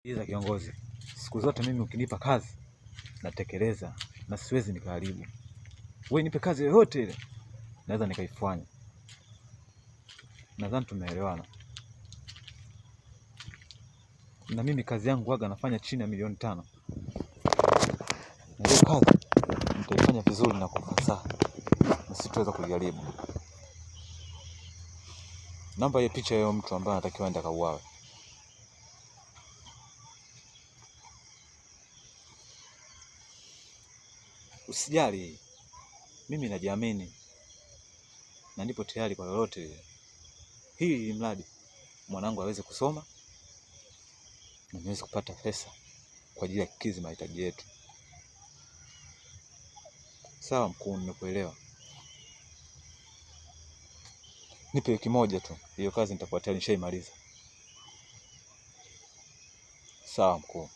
Iza kiongozi, siku zote mimi ukinipa kazi natekeleza na siwezi nikaharibu. Wewe nipe kazi yoyote ile naweza nikaifanya. Nadhani tumeelewana. Na mimi kazi yangu waga nafanya chini ya milioni 5. Na hiyo kazi nitaifanya vizuri na kwa ufasaha na sitaweza kujaribu. Namba ya picha ya mtu ambaye anatakiwa aende kauawe. Usijali, mimi najiamini na nipo tayari kwa lolote. Hii mradi mwanangu aweze kusoma na niweze kupata pesa kwa ajili ya kukidhi mahitaji yetu. Sawa mkuu, nimekuelewa. Nipe wiki moja tu, hiyo kazi nitakuwa tayari nishaimaliza. Sawa mkuu.